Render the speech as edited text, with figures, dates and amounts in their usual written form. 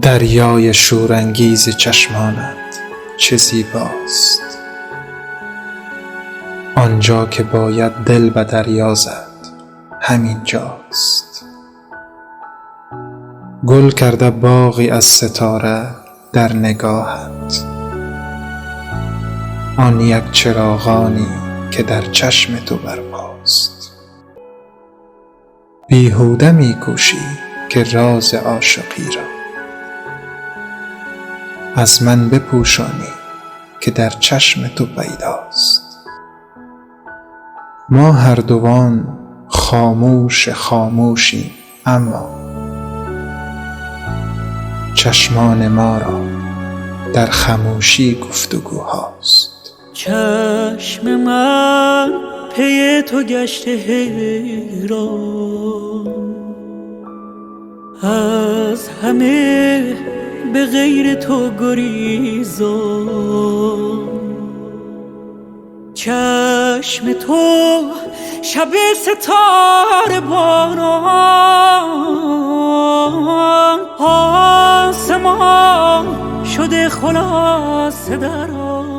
دریای شورانگیز چشمانت چه زیباست، آنجا که باید دل به دریا زد همین جاست. گل کرده باغی از ستاره در نگاهت، آن یک چراغانی که در چشم تو برپاست. بیهوده می کوشی که راز عاشقی را از من بپوشانی که در چشم تو پیداست. ما هر دوان خاموش خاموشیم، اما چشمان ما را در خموشی گفتگوهاست. چشم من پی تو گشته حیران، از همه به غیر تو گریزان. چشم تو شب ستاره باران، آسمان شده خلاصه در آن.